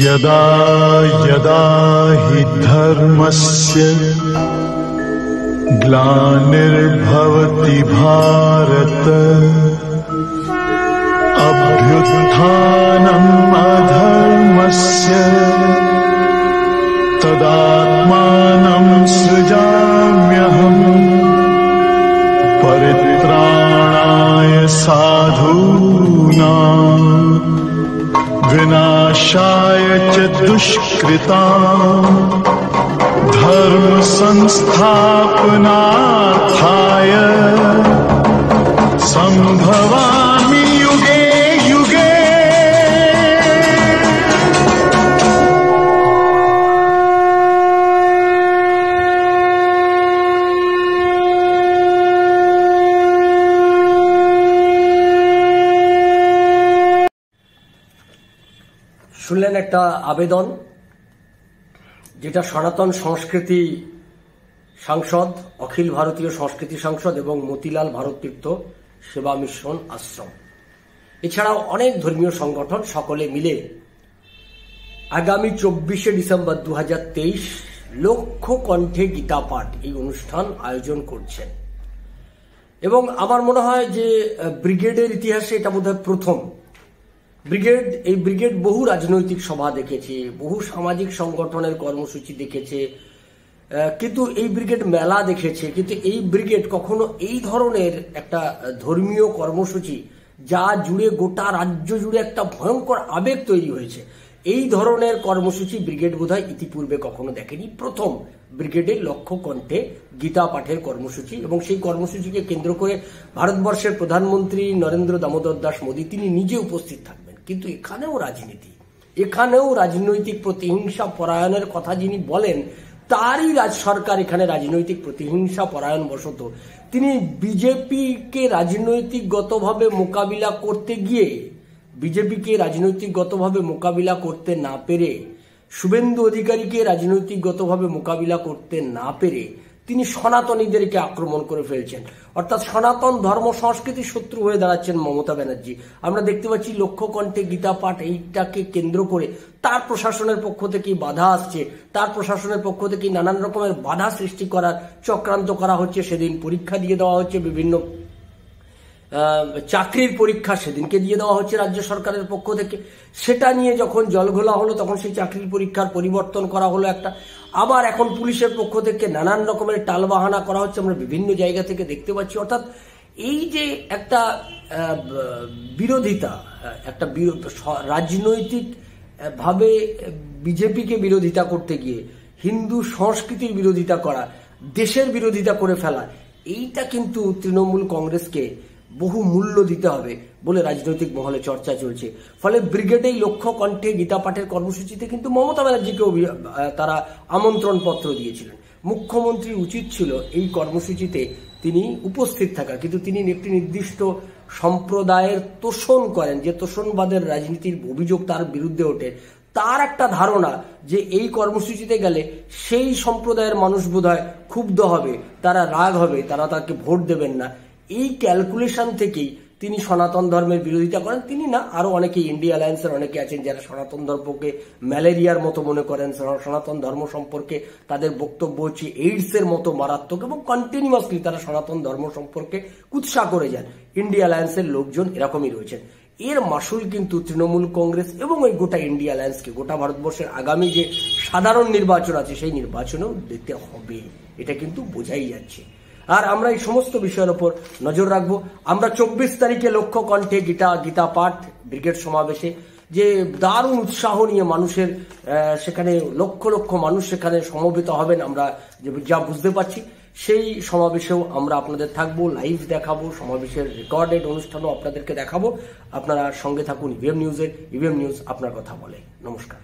यदा यदा हि धर्मस्य ग्लानिर्भवति भारत अभ्युत्थानम् अधर्मस्य तदात्मानं सृजाम्यहम् परित्राणाय साधूनां विनाशाय च दुष्कृताम् धर्म संस्थापनार्थाय संभवामि युगे युगे। শুনলেন একটা আবেদন যেটা সনাতন সংস্কৃতি সাংসদ, অখিল ভারতীয় সংস্কৃতি সাংসদ এবং মতিলাল ভারতীর্থ সেবা মিশন আশ্রম এছাড়াও অনেক ধর্মীয় সংগঠন সকলে মিলে আগামী 24শে ডিসেম্বর 2023 লক্ষ কণ্ঠে গীতা পাঠ এই অনুষ্ঠান আয়োজন করছেন। এবং আমার মনে হয় যে ব্রিগেডের ইতিহাসে এটা বোধহয় প্রথম। এই ব্রিগেড বহু রাজনৈতিক সভা দেখেছে, বহু সামাজিক সংগঠনের কর্মসূচি দেখেছে, কিন্তু এই ব্রিগেড মেলা দেখেছে, কিন্তু এই ব্রিগেড কখনো এই ধরনের একটা ধর্মীয় কর্মসূচি যা জুড়ে গোটা রাজ্য জুড়ে একটা ভয়ঙ্কর আবেগ তৈরি হয়েছে, এই ধরনের কর্মসূচি ব্রিগেড বোধহয় ইতিপূর্বে কখনো দেখেনি। প্রথম ব্রিগেডের লক্ষ কণ্ঠে গীতা পাঠের কর্মসূচি, এবং সেই কর্মসূচিকে কেন্দ্র করে ভারতবর্ষের প্রধানমন্ত্রী নরেন্দ্র দামোদর দাস মোদী তিনি নিজে উপস্থিত থাকবেন। কিন্তু এখানেও রাজনীতি, এখানেও রাজনৈতিক প্রতিহিংসা পরায়ণের কথা যিনি বলেন তারই সরকার এখানে রাজনৈতিক প্রতিহিংসা পরায়ণ বশত তিনি বিজেপিকে রাজনৈতিকগতভাবে মোকাবিলা করতে গিয়ে, বিজেপিকে রাজনৈতিকগতভাবে মোকাবিলা করতে না পেরে, শুভেন্দু অধিকারীকে রাজনৈতিকগতভাবে মোকাবিলা করতে না পেরে তিনি সনাতনীদেরকে আক্রমণ করে ফেলছেন, অর্থাৎ সনাতন ধর্ম সংস্কৃতির শত্রু হয়ে দাঁড়াচ্ছেন মমতা ব্যানার্জি। আমরা দেখতে পাচ্ছি লক্ষ কণ্ঠে গীতা পাঠ এইটাকে কেন্দ্র করে তার প্রশাসনের পক্ষ থেকেই বাধা আসছে, তার প্রশাসনের পক্ষ থেকেই নানান রকমের বাধা সৃষ্টি করার চক্রান্ত করা হচ্ছে। সেদিন পরীক্ষা দিয়ে দেওয়া হচ্ছে, বিভিন্ন চাকরির পরীক্ষা সেদিনকে দিয়ে দেওয়া হচ্ছে রাজ্য সরকারের পক্ষ থেকে। সেটা নিয়ে যখন জলঘোলা হলো তখন সেই চাকরির পরীক্ষার পরিবর্তন করা হলো একটা, আবার এখন পুলিশের পক্ষ থেকে নানান রকমের টালবাহানা করা হচ্ছে, আমরা বিভিন্ন জায়গা থেকে দেখতে পাচ্ছি। অর্থাৎ এই যে একটা বিরোধিতা, একটা রাজনৈতিক ভাবে বিজেপিকে বিরোধিতা করতে গিয়ে হিন্দু সংস্কৃতির বিরোধিতা করা, দেশের বিরোধিতা করে ফেলা, এইটা কিন্তু তৃণমূল কংগ্রেসকে বহু মূল্য দিতে হবে বলে রাজনৈতিক মহলে চর্চা চলছে। ফলে ব্রিগেডেই লক্ষ কণ্ঠে গীতা পাঠের কর্মসূচিতে কিন্তু মমতা ব্যানার্জিকেও তারা আমন্ত্রণ পত্র দিয়েছিলেন। মুখ্যমন্ত্রীর উচিত ছিল এই কর্মসূচিতে তিনি উপস্থিত থাকা, কিন্তু তিনি একটি নির্দিষ্ট সম্প্রদায়ের তোষণ করেন, যে তোষণবাদের রাজনীতির অভিযোগ তার বিরুদ্ধে ওঠে। তার একটা ধারণা যে এই কর্মসূচিতে গেলে সেই সম্প্রদায়ের মানুষ বোধহয় ক্ষুব্ধ হবে, তারা রাগ হবে, তারা তাকে ভোট দেবেন না। এই ক্যালকুলেশন থেকেই তিনি সনাতন ধর্মের বিরোধিতা করেন। তিনি না, আরো অনেকে, ইন্ডিয়া অ্যালায়েন্সের অনেকে আছেন যারা সনাতন ধর্মকে ম্যালেরিয়ার মতো মনে করেন, সনাতন ধর্ম সম্পর্কে তাদের বক্তব্য হচ্ছে এইডস এর মতো মারাত্মক, এবং কন্টিনিউয়াসলি তারা সনাতন ধর্ম সম্পর্কে কুৎসা করে যান। ইন্ডিয়া অ্যালায়েন্সের লোকজন এরকমই রয়েছেন। এর মাসুল কিন্তু তৃণমূল কংগ্রেস এবং ওই গোটা ইন্ডিয়া অ্যালায়েন্সকে, গোটা ভারতবর্ষের আগামী যে সাধারণ নির্বাচন আছে সেই নির্বাচনেও দিতে হবে, এটা কিন্তু বোঝাই যাচ্ছে। আর আমরা এই সমস্ত বিষয়ের উপর নজর রাখবো। আমরা 24 তারিখে লক্ষ কণ্ঠে গীতা পাঠ ব্রিগেড সমাবেশে যে দারুণ উৎসাহ নিয়ে মানুষের সেখানে লক্ষ লক্ষ মানুষ সেখানে সমবেত হবেন, আমরা যা বুঝতে পারছি। সেই সমাবেশেও আমরা আপনাদের থাকবো, লাইভ দেখাবো, সমাবেশের রেকর্ডেড অনুষ্ঠানও আপনাদেরকে দেখাবো। আপনারা সঙ্গে থাকুন ইভিএম নিউজের। ইভিএম নিউজ আপনার কথা বলে। নমস্কার।